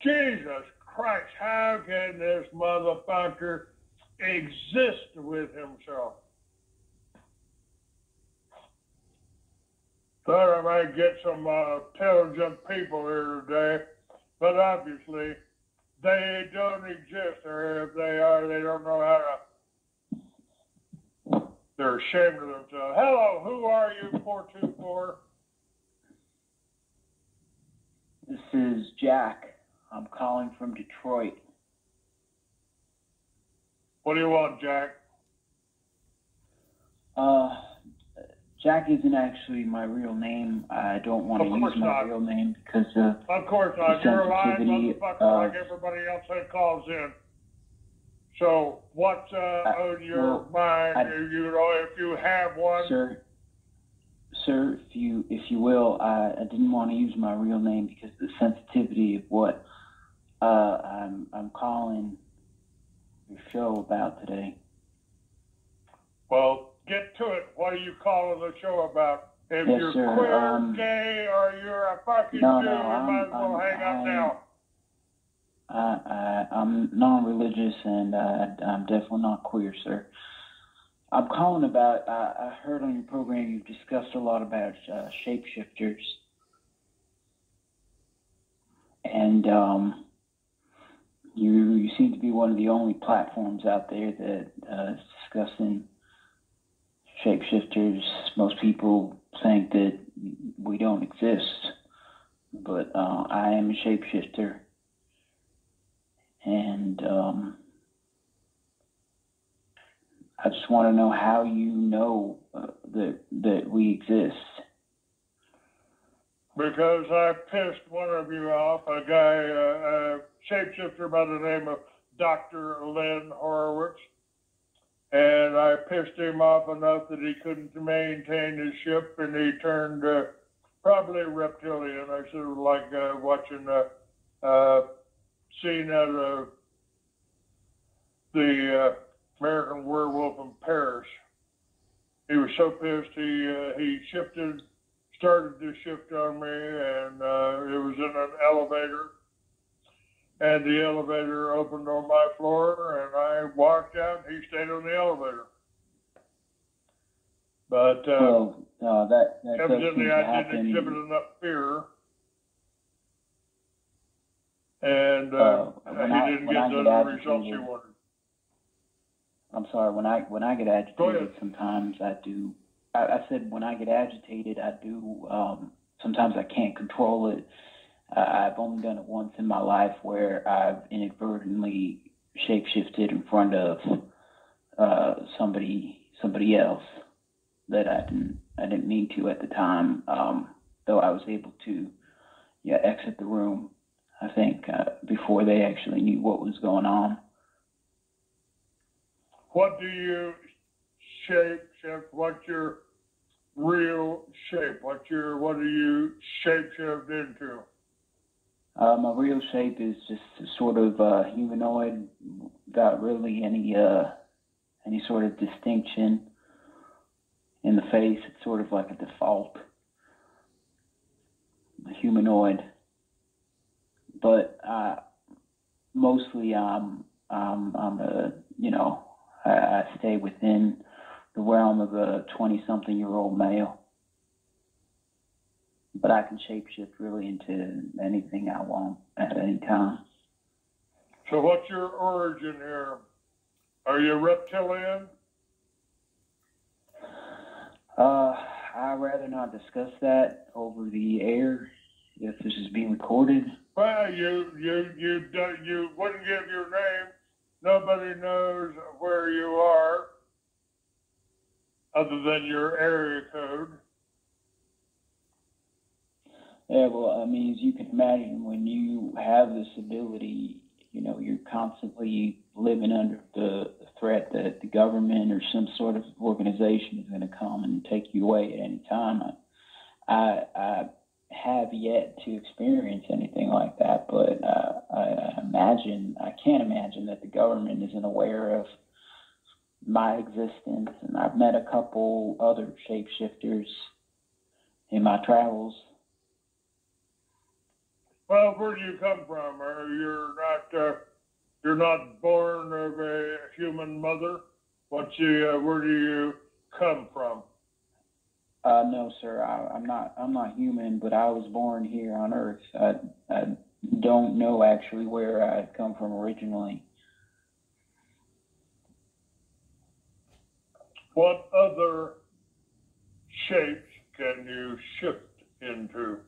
Jesus Christ, how can this motherfucker exist with himself? Thought I might get some intelligent people here today, but obviously they don't exist, or if they are, they don't know how to. They're ashamed of themselves. Hello, who are you, 424? This is Jack. I'm calling from Detroit. What do you want, Jack? Jack isn't actually my real name. I don't want to use my real name because of course not. You're a lying motherfucker like everybody else that calls in. So what's on your mind? If you have one, sir, if you will, I didn't want to use my real name because of the sensitivity of what I'm calling your show about today. Well, get to it. What are you calling the show about? If you're queer, gay, or you're a fucking Jew, you might as well hang up now. I'm non-religious, and I'm definitely not queer, sir. I'm calling about, I heard on your program you've discussed a lot about shapeshifters. And you seem to be one of the only platforms out there that is discussing shapeshifters. Most people think that we don't exist, but I am a shapeshifter, and I just want to know how you know that we exist. Because I pissed one of you off, a guy, a shapeshifter by the name of Dr. Len Horowitz. And I pissed him off enough that he couldn't maintain his ship, and he turned probably reptilian. I sort of like watching a scene out of the American Werewolf in Paris. He was so pissed, he started to shift on me, and it was in an elevator. And the elevator opened on my floor, and I walked out, and he stayed on the elevator. But that evidently I didn't exhibit enough fear. And he didn't get the results he wanted. I'm sorry, when I get agitated, sometimes I do. I said when I get agitated, I do. Sometimes I can't control it. I've only done it once in my life where I've inadvertently shapeshifted in front of somebody else that I didn't mean to at the time. Though I was able to exit the room, I think, before they actually knew what was going on. What do you shapeshift? What's your real shape? What do you shapeshift into? My real shape is just sort of humanoid, without really any sort of distinction in the face. It's sort of like a default humanoid, but mostly I stay within the realm of a 20-something-year-old male. But I can shapeshift really into anything I want at any time. So what's your origin here? Are you reptilian? I'd rather not discuss that over the air if this is being recorded. Well, you wouldn't give your name. Nobody knows where you are other than your area code. Yeah, well, I mean, as you can imagine, when you have this ability, you're constantly living under the threat that the government or some sort of organization is going to come and take you away at any time. I have yet to experience anything like that, but I can't imagine that the government isn't aware of my existence. And I've met a couple other shapeshifters in my travels. Well, where do you come from? You're not born of a human mother. Where do you come from? No, sir. I'm not human, but I was born here on Earth. I don't know actually where I come from originally. What other shapes can you shift into?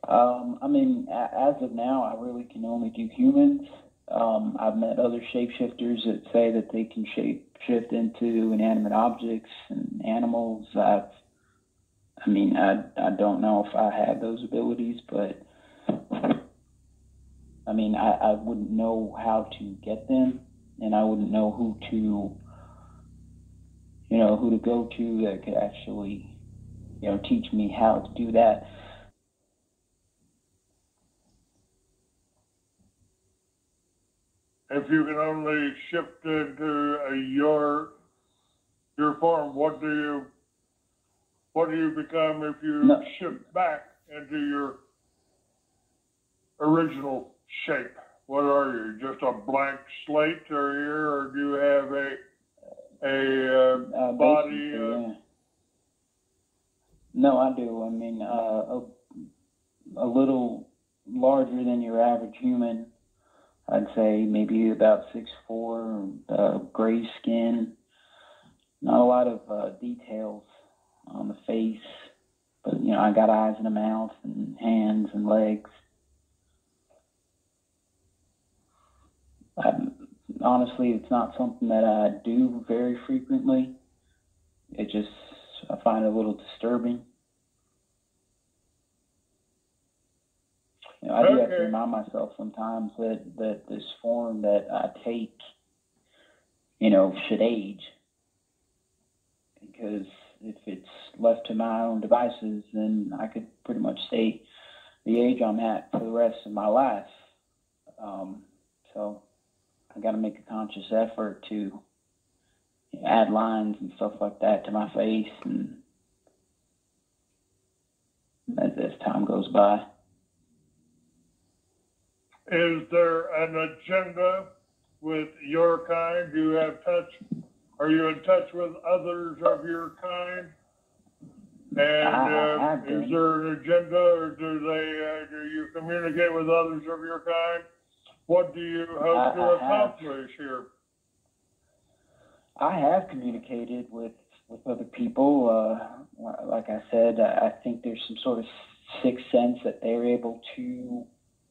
I mean, as of now, I really can only do humans. I've met other shapeshifters that say that they can shift into inanimate objects and animals. I mean, I don't know if I have those abilities, but I mean, I wouldn't know how to get them, and I wouldn't know who to go to that could actually, teach me how to do that. If you can only shift into your form, what do you become if you No, shift back into your original shape? What are you? Just a blank slate, or do you have a body? yeah. No, I do. I mean, a little larger than your average human. I'd say maybe about 6'4", gray skin. Not a lot of details on the face, but I got eyes and a mouth and hands and legs. Honestly, it's not something that I do very frequently. I find it a little disturbing. I do have to remind myself sometimes that this form that I take, should age. Because if it's left to my own devices, then I could pretty much stay the age I'm at for the rest of my life. So I got to make a conscious effort to add lines and stuff like that to my face, and as time goes by. Is there an agenda with your kind? Are you in touch with others of your kind? And is there an agenda, or do you communicate with others of your kind? What do you hope to accomplish here? I have communicated with other people. Like I said, I think there's some sort of sixth sense that they're able to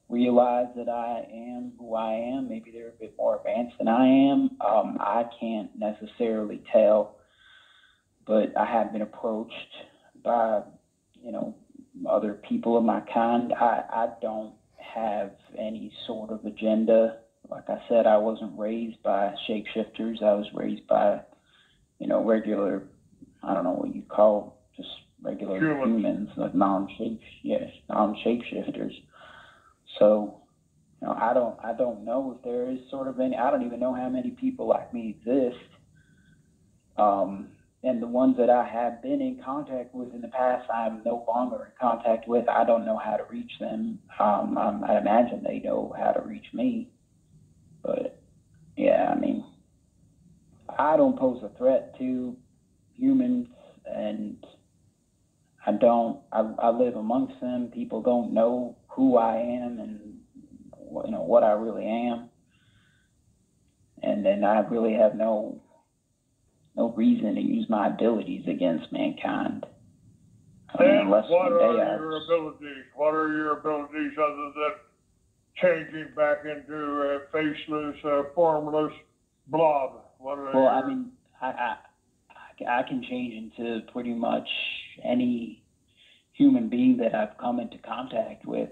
realize that I am who I am. Maybe they're a bit more advanced than I am. I can't necessarily tell, but I have been approached by, other people of my kind. I don't have any sort of agenda. Like I said, I wasn't raised by shapeshifters. I was raised by, regular, I don't know what you call, just regular humans, like non-shapeshifters. So, I don't know if there is sort of any. I don't even know how many people like me exist. And the ones that I have been in contact with in the past, I'm no longer in contact with. I don't know how to reach them. I imagine they know how to reach me. But yeah, I mean, I don't pose a threat to humans, and I live amongst them. People don't know who I am and what I really am, and then I really have no reason to use my abilities against mankind. Unless what are your abilities? What are your abilities other than changing back into a faceless, formless blob? Well, I mean, I can change into pretty much any human being that I've come into contact with.